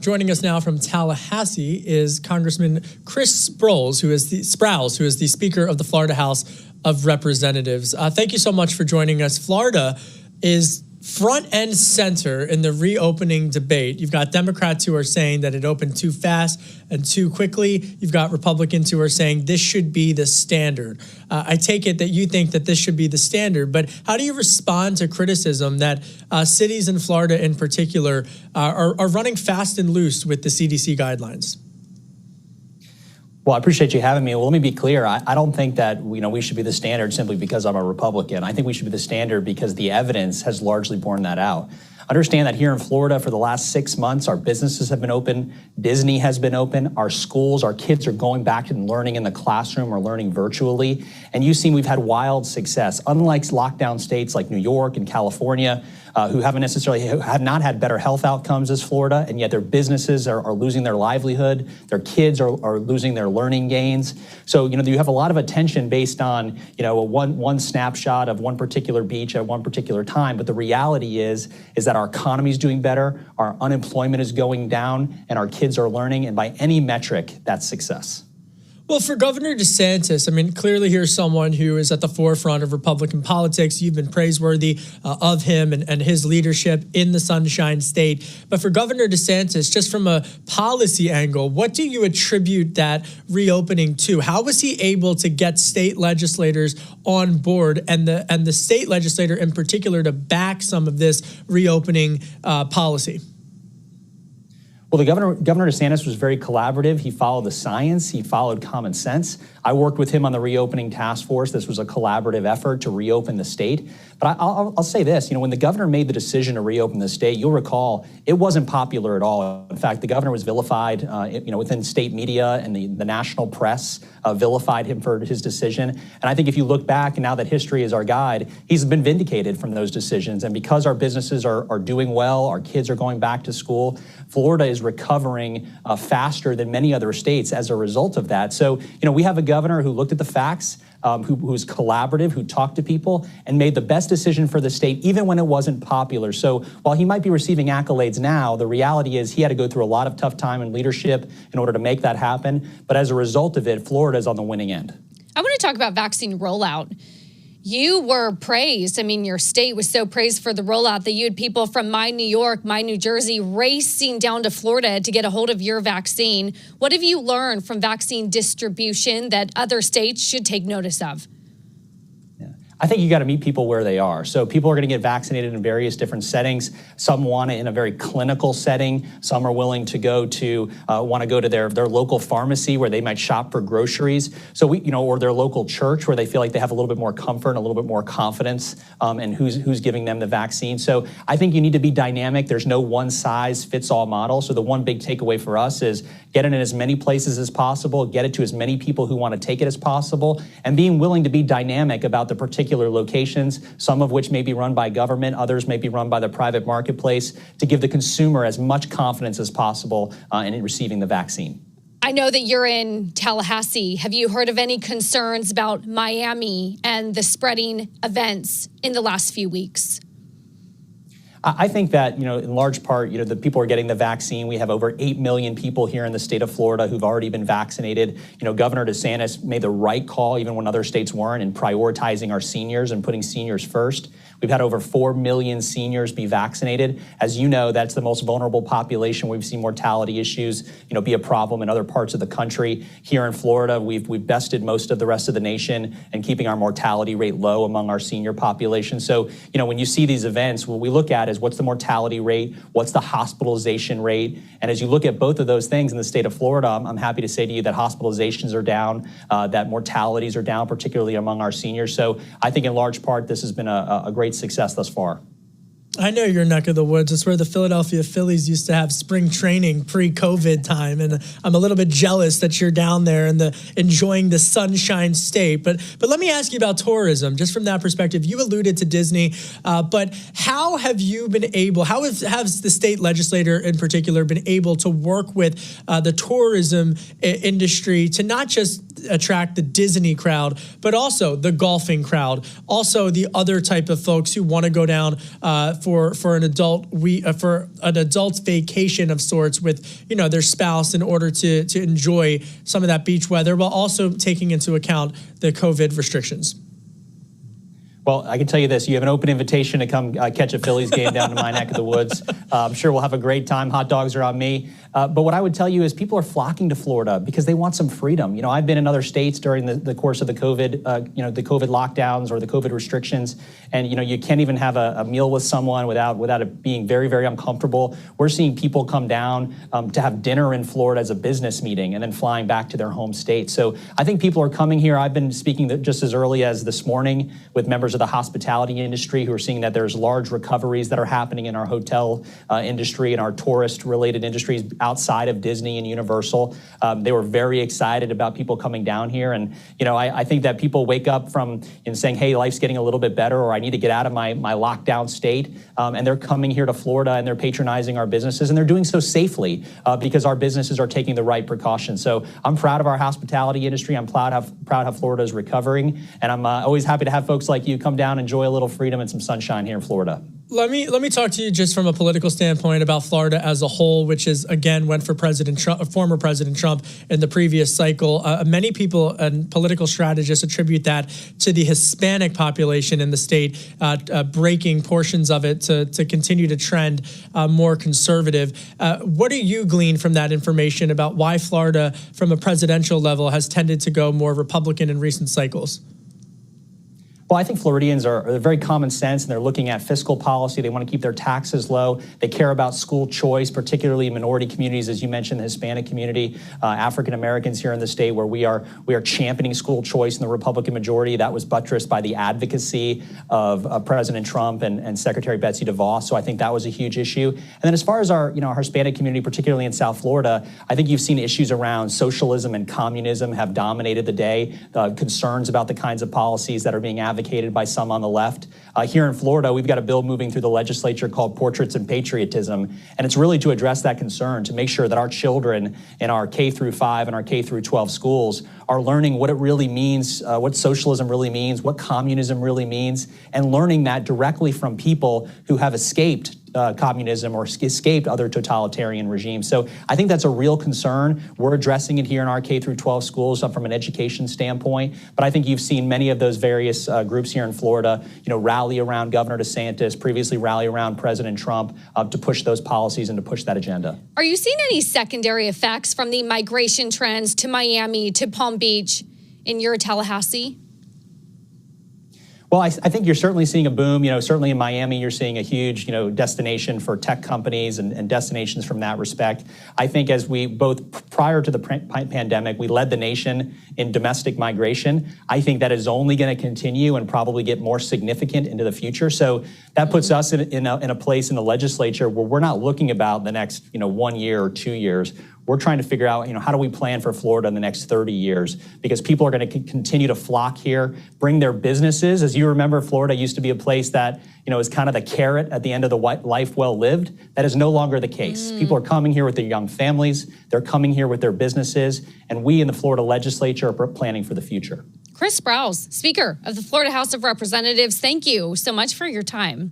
Joining us now from Tallahassee is Congressman Chris Sprowls, who is the Speaker of the Florida House of Representatives. Thank you so much for joining us. Florida is front and center in the reopening debate. You've got Democrats who are saying that it opened too fast and too quickly. You've got Republicans who are saying this should be the standard. I take it that you think that this should be the standard, but how do you respond to criticism that cities in Florida in particular are running fast and loose with the CDC guidelines? Well, I appreciate you having me. Well, let me be clear. I don't think that we should be the standard simply because I'm a Republican. I think we should be the standard because the evidence has largely borne that out. Understand that here in Florida for the last 6 months, our businesses have been open, Disney has been open, our schools, our kids are going back and learning in the classroom or learning virtually. And you've seen we've had wild success. Unlike lockdown states like New York and California, who have not had better health outcomes as Florida, and yet their businesses are losing their livelihood, their kids are losing their learning gains. So, you have a lot of attention based on, one snapshot of one particular beach at one particular time. But the reality is that our economy is doing better, our unemployment is going down, and our kids are learning. And by any metric, that's success. Well, for Governor DeSantis, clearly here's someone who is at the forefront of Republican politics. You've been praiseworthy of him and his leadership in the Sunshine State. But for Governor DeSantis, just from a policy angle, what do you attribute that reopening to? How was he able to get state legislators on board and the state legislator in particular to back some of this reopening policy? Well, Governor DeSantis was very collaborative. He followed the science. He followed common sense. I worked with him on the reopening task force. This was a collaborative effort to reopen the state. But I'll say this, when the governor made the decision to reopen the state, you'll recall it wasn't popular at all. In fact, the governor was vilified, within state media, and the national press vilified him for his decision. And I think if you look back, and now that history is our guide, he's been vindicated from those decisions. And because our businesses are doing well, our kids are going back to school, Florida is recovering faster than many other states as a result of that. So, we have a governor who looked at the facts, who's collaborative, who talked to people, and made the best decision for the state, even when it wasn't popular. So while he might be receiving accolades now, the reality is he had to go through a lot of tough time in leadership in order to make that happen. But as a result of it, Florida is on the winning end. I want to talk about vaccine rollout. You were praised. Your state was so praised for the rollout that you had people from my New York, my New Jersey racing down to Florida to get a hold of your vaccine. What have you learned from vaccine distribution that other states should take notice of? I think you got to meet people where they are. So people are going to get vaccinated in various different settings. Some want it in a very clinical setting. Some are willing to want to go to their local pharmacy where they might shop for groceries. So or their local church where they feel like they have a little bit more comfort and a little bit more confidence in who's giving them the vaccine. So I think you need to be dynamic. There's no one size fits all model. So the one big takeaway for us is get it in as many places as possible, get it to as many people who want to take it as possible, and being willing to be dynamic about the particular locations, some of which may be run by government, others may be run by the private marketplace, to give the consumer as much confidence as possible in receiving the vaccine. I know that you're in Tallahassee. Have you heard of any concerns about Miami and the spreading events in the last few weeks? I think that, in large part, the people are getting the vaccine. We have over 8 million people here in the state of Florida who've already been vaccinated. Governor DeSantis made the right call, even when other states weren't, in prioritizing our seniors and putting seniors first. We've had over 4 million seniors be vaccinated. As you know, that's the most vulnerable population. We've seen mortality issues, be a problem in other parts of the country. Here in Florida, we've bested most of the rest of the nation and keeping our mortality rate low among our senior population. So, when you see these events, what we look at is what's the mortality rate, what's the hospitalization rate. And as you look at both of those things in the state of Florida, I'm happy to say to you that hospitalizations are down, that mortalities are down, particularly among our seniors. So I think in large part, this has been a great success thus far. I know your neck of the woods. It's where the Philadelphia Phillies used to have spring training pre-COVID time. And I'm a little bit jealous that you're down there and enjoying the Sunshine State. But let me ask you about tourism, just from that perspective. You alluded to Disney, but how have you been able, has the state legislator in particular been able to work with the tourism industry to not just attract the Disney crowd, but also the golfing crowd, also the other type of folks who want to go down for an adult's vacation of sorts with their spouse in order to enjoy some of that beach weather, while also taking into account the COVID restrictions? Well, I can tell you this. You have an open invitation to come catch a Phillies game down to my neck of the woods. I'm sure we'll have a great time. Hot dogs are on me. But what I would tell you is people are flocking to Florida because they want some freedom. I've been in other states during the course of the COVID, the COVID lockdowns or the COVID restrictions. And, you can't even have a meal with someone without it being very, very uncomfortable. We're seeing people come down to have dinner in Florida as a business meeting and then flying back to their home state. So I think people are coming here. I've been speaking just as early as this morning with members of the hospitality industry who are seeing that there's large recoveries that are happening in our hotel industry and our tourist-related industries outside of Disney and Universal. They were very excited about people coming down here. And, I think that people wake up from saying, hey, life's getting a little bit better, or I need to get out of my lockdown state. And they're coming here to Florida and they're patronizing our businesses. And they're doing so safely because our businesses are taking the right precautions. So I'm proud of our hospitality industry. I'm proud how Florida is recovering. And I'm always happy to have folks like you come down, enjoy a little freedom and some sunshine here in Florida. Let me talk to you just from a political standpoint about Florida as a whole, which is, again, went for former President Trump in the previous cycle. Many people and political strategists attribute that to the Hispanic population in the state, breaking portions of it to continue to trend more conservative. What do you glean from that information about why Florida, from a presidential level, has tended to go more Republican in recent cycles? Well, I think Floridians are very common sense, and they're looking at fiscal policy. They want to keep their taxes low. They care about school choice, particularly minority communities, as you mentioned, the Hispanic community, African Americans here in the state, where we are championing school choice in the Republican majority. That was buttressed by the advocacy of President Trump and Secretary Betsy DeVos. So I think that was a huge issue. And then as far as our Hispanic community, particularly in South Florida, I think you've seen issues around socialism and communism have dominated the day. Concerns about the kinds of policies that are being advocated by some on the left. Here in Florida, we've got a bill moving through the legislature called Portraits in Patriotism, and it's really to address that concern, to make sure that our children in our K through 5 and our K through 12 schools are learning what it really means, what socialism really means, what communism really means, and learning that directly from people who have escaped communism or escaped other totalitarian regimes. So I think that's a real concern. We're addressing it here in our K through 12 schools from an education standpoint. But I think you've seen many of those various groups here in Florida, rally around Governor DeSantis, previously rally around President Trump to push those policies and to push that agenda. Are you seeing any secondary effects from the migration trends to Miami, to Palm Beach, in your Tallahassee? Well, I think you're certainly seeing a boom. Certainly in Miami, you're seeing a huge, destination for tech companies and destinations from that respect. I think as we both prior to the pandemic, we led the nation in domestic migration. I think that is only going to continue and probably get more significant into the future. So that puts us in a place in the legislature where we're not looking about the next, 1 year or 2 years. We're trying to figure out, how do we plan for Florida in the next 30 years? Because people are going to continue to flock here, bring their businesses. As you remember, Florida used to be a place that, is kind of the carrot at the end of the life well lived. That is no longer the case. People are coming here with their young families. They're coming here with their businesses. And we in the Florida legislature are planning for the future. Chris Sprowls, Speaker of the Florida House of Representatives, thank you so much for your time.